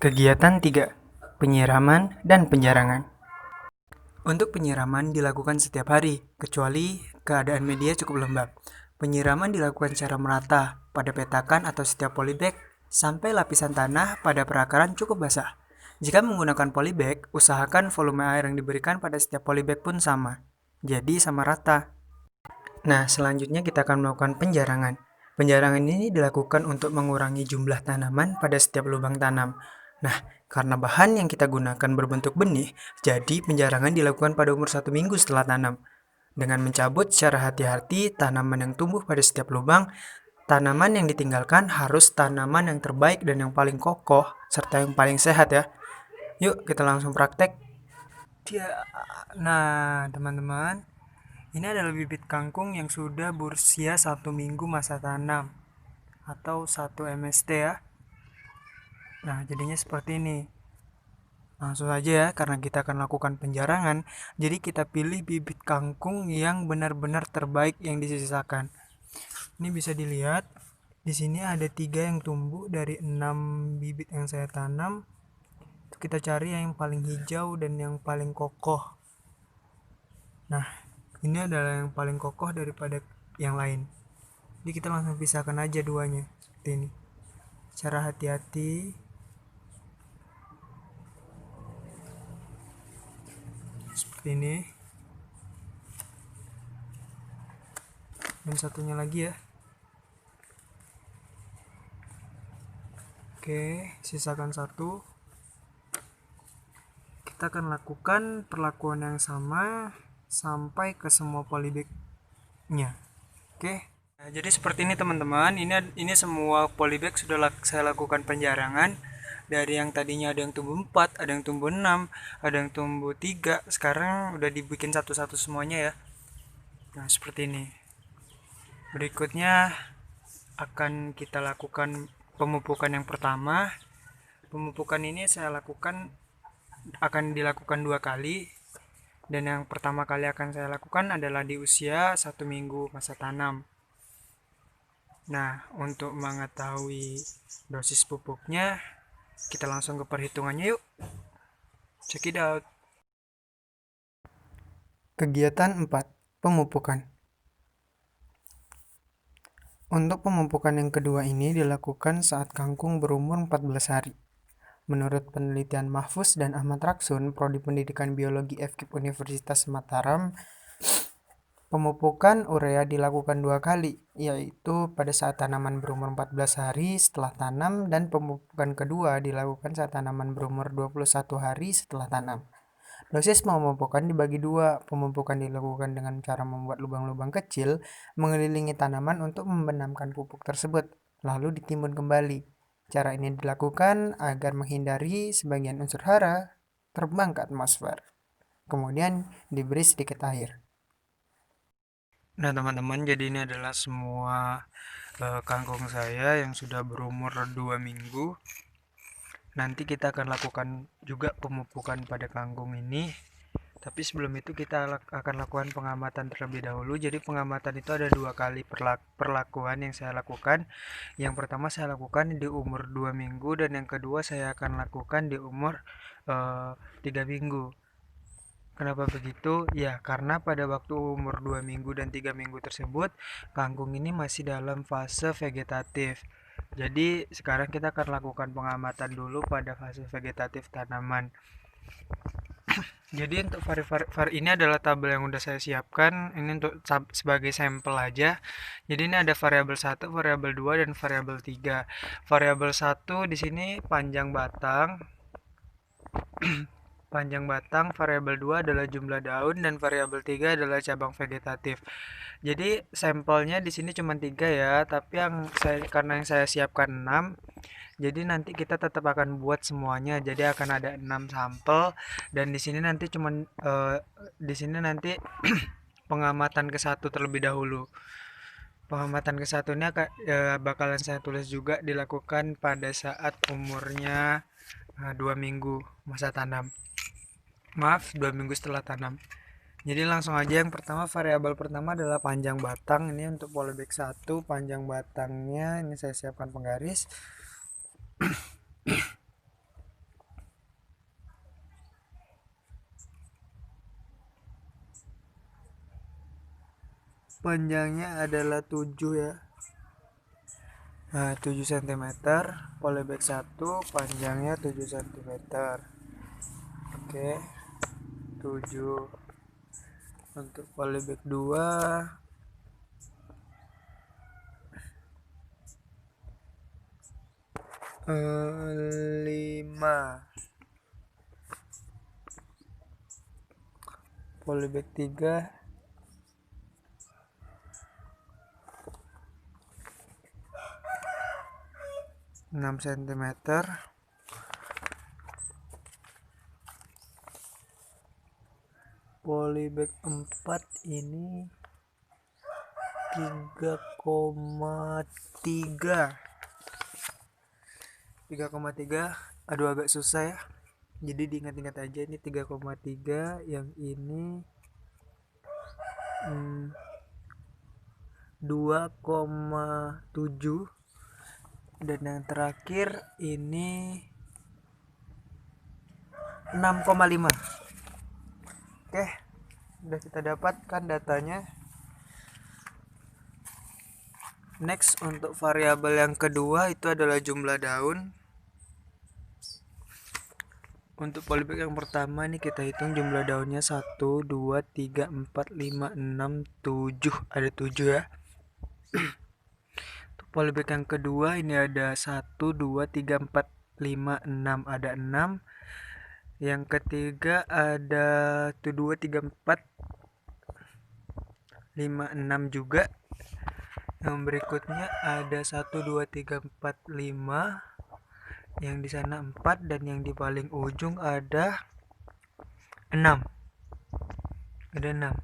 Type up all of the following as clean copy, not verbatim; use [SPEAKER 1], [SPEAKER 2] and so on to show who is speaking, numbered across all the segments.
[SPEAKER 1] Kegiatan 3. Penyiraman dan penjarangan. Untuk penyiraman dilakukan setiap hari, kecuali keadaan media cukup lembab. Penyiraman dilakukan secara merata pada petakan atau setiap polybag sampai lapisan tanah pada perakaran cukup basah. Jika menggunakan polybag, usahakan volume air yang diberikan pada setiap polybag pun sama. Jadi sama rata. Nah, selanjutnya kita akan melakukan penjarangan. Penjarangan ini dilakukan untuk mengurangi jumlah tanaman pada setiap lubang tanam. Nah, karena bahan yang kita gunakan berbentuk benih, jadi penjarangan dilakukan pada umur 1 minggu setelah tanam. Dengan mencabut secara hati-hati tanaman yang tumbuh pada setiap lubang, tanaman yang ditinggalkan harus tanaman yang terbaik dan yang paling kokoh, serta yang paling sehat ya. Yuk, kita langsung praktek. Nah, teman-teman, ini adalah bibit kangkung yang sudah berusia 1 minggu masa tanam atau 1 MST ya. Nah, jadinya seperti ini. Langsung saja ya, karena kita akan lakukan penjarangan. Jadi kita pilih bibit kangkung yang benar-benar terbaik yang disisakan. Ini bisa dilihat. Di sini ada 3 yang tumbuh dari 6 bibit yang saya tanam. Kita cari yang paling hijau dan yang paling kokoh. Nah, ini adalah yang paling kokoh daripada yang lain. Jadi kita langsung pisahkan aja duanya seperti ini. Cara hati-hati. Seperti ini. Dan satunya lagi ya. Oke, sisakan satu. Kita akan lakukan perlakuan yang sama sampai ke semua polybagnya. Oke. Nah, jadi seperti ini teman-teman. Ini semua polybag sudah saya lakukan penjarangan. Dari yang tadinya ada yang tumbuh 4, ada yang tumbuh 6, ada yang tumbuh 3. Sekarang udah dibikin satu-satu semuanya ya. Nah, seperti ini. Berikutnya akan kita lakukan pemupukan yang pertama. Pemupukan ini akan dilakukan 2 kali. Dan yang pertama kali akan saya lakukan adalah di usia 1 minggu masa tanam. Nah, untuk mengetahui dosis pupuknya, kita langsung ke perhitungannya yuk. Check it out. Kegiatan 4. Pemupukan. Untuk pemupukan yang kedua ini dilakukan saat kangkung berumur 14 hari. Menurut penelitian Mahfuz dan Ahmad Raksun, Prodi Pendidikan Biologi FKIP Universitas Mataram, pemupukan urea dilakukan 2 kali, yaitu pada saat tanaman berumur 14 hari setelah tanam dan pemupukan kedua dilakukan saat tanaman berumur 21 hari setelah tanam. Dosis pemupukan dibagi 2. Pemupukan dilakukan dengan cara membuat lubang-lubang kecil mengelilingi tanaman untuk membenamkan pupuk tersebut, lalu ditimbun kembali. Cara ini dilakukan agar menghindari sebagian unsur hara terbang ke atmosfer. Kemudian diberi sedikit air. Nah teman-teman, jadi ini adalah semua kangkung saya yang sudah berumur 2 minggu. Nanti kita akan lakukan juga pemupukan pada kangkung ini. Tapi sebelum itu kita akan lakukan pengamatan terlebih dahulu. Jadi pengamatan itu ada 2 kali perlakuan yang saya lakukan. Yang pertama saya lakukan di umur 2 minggu dan yang kedua saya akan lakukan di umur 3 minggu. Kenapa begitu? Ya, karena pada waktu umur 2 minggu dan 3 minggu tersebut, kangkung ini masih dalam fase vegetatif. Jadi, sekarang kita akan lakukan pengamatan dulu pada fase vegetatif tanaman. Jadi untuk ini adalah tabel yang udah saya siapkan. Ini untuk sebagai sampel aja. Jadi ini ada variabel 1, variabel 2 dan variabel 3. Variabel 1 di sini panjang batang. Panjang batang, variabel 2 adalah jumlah daun dan variabel 3 adalah cabang vegetatif. Jadi sampelnya di sini cuma 3 ya, tapi karena yang saya siapkan 6, jadi nanti kita tetap akan buat semuanya. Jadi akan ada 6 sampel dan di sini nanti pengamatan ke satu terlebih dahulu. Pengamatan ke satu ini bakalan saya tulis juga dilakukan pada saat umurnya 2 minggu masa tanam. Maaf, 2 minggu setelah tanam. Jadi langsung aja, yang pertama variabel pertama adalah panjang batang. Ini untuk polybag 1, panjang batangnya ini saya siapkan penggaris. panjangnya adalah 7 ya. Nah, 7 cm. Polybag 1 panjangnya 7 cm. Oke, 7. Untuk polybag 2 5. Polybag 3 6 cm. Polybag 4 ini 3,3. Aduh, agak susah ya, jadi diingat-ingat aja. Ini 3,3, yang ini 2,7, dan yang terakhir ini 6,5. Oke, udah kita dapatkan datanya. Next, untuk variabel yang kedua itu adalah jumlah daun. Untuk polybag yang pertama ini kita hitung jumlah daunnya 1, 2, 3, 4, 5, 6, 7. Ada 7 ya. Untuk polybag yang kedua ini ada 1, 2, 3, 4, 5, 6. Ada 6. Yang ketiga ada 1, 2, 3, 4, 5, 6 juga. Yang berikutnya ada 1, 2, 3, 4, 5. Yang di sana 4, dan yang di paling ujung ada 6. Ada 6.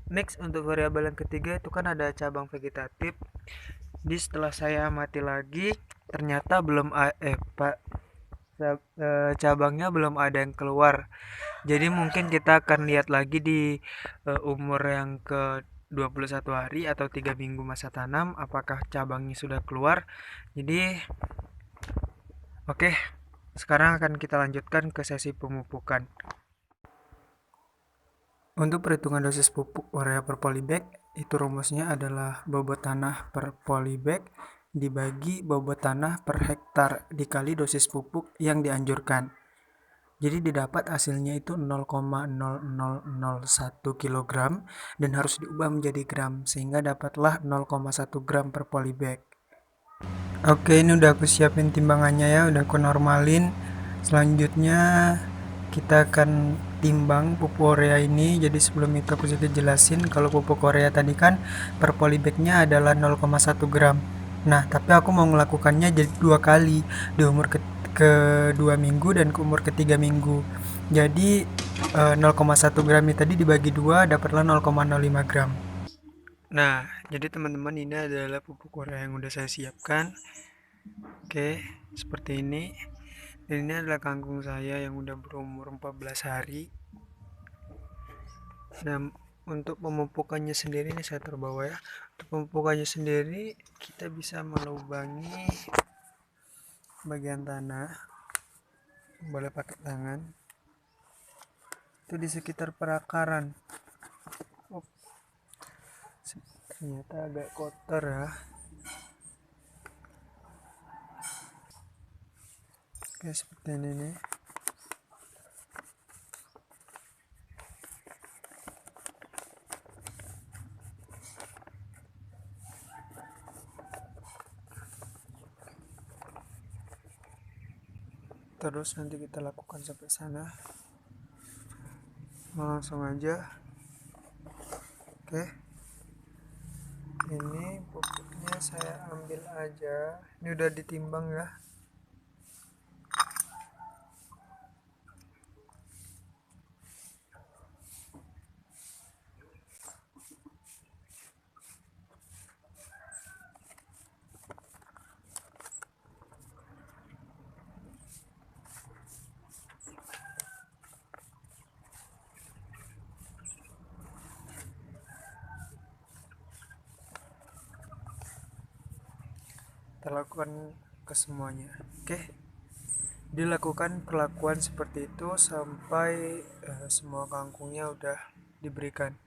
[SPEAKER 1] Next, untuk variabel yang ketiga itu kan ada cabang vegetatif. Jadi setelah saya amati lagi, ternyata belum cabangnya belum ada yang keluar. Jadi mungkin kita akan lihat lagi di umur yang ke 21 hari atau 3 minggu masa tanam apakah cabangnya sudah keluar. Jadi oke, sekarang akan kita lanjutkan ke sesi pemupukan. Untuk perhitungan dosis pupuk urea per polybag, itu rumusnya adalah bobot tanah per polybag dibagi bobot tanah per hektar dikali dosis pupuk yang dianjurkan. Jadi didapat hasilnya itu 0,0001 kg dan harus diubah menjadi gram, sehingga dapatlah 0,1 gram per polybag. Oke, ini udah aku siapin timbangannya ya, udah aku normalin. Selanjutnya kita akan timbang pupuk urea ini. Jadi sebelum itu aku sedikit jelasin kalau pupuk urea tadi kan per polybagnya adalah 0,1 gram. Nah, tapi aku mau melakukannya jadi 2 kali di umur ke 2 minggu dan ke umur ke 3 minggu. Jadi 0,1 gram ini tadi dibagi 2 dapatlah 0,05 gram. Nah, jadi teman-teman, ini adalah pupuk urea yang udah saya siapkan. Oke, seperti ini. Dan ini adalah kangkung saya yang udah berumur 14 hari. Nah, untuk pemupukannya sendiri ini saya terbawa ya. Untuk pemupukannya sendiri kita bisa melubangi bagian tanah, boleh pakai tangan. Itu di sekitar perakaran. Ternyata agak kotor ya. Oke, seperti ini nih. Terus nanti kita lakukan sampai sana. Langsung aja. Oke. Ini pupuknya saya ambil aja. Ini udah ditimbang ya. Kita lakukan ke semuanya. Oke. Dilakukan perlakuan seperti itu sampai semua kangkungnya udah diberikan.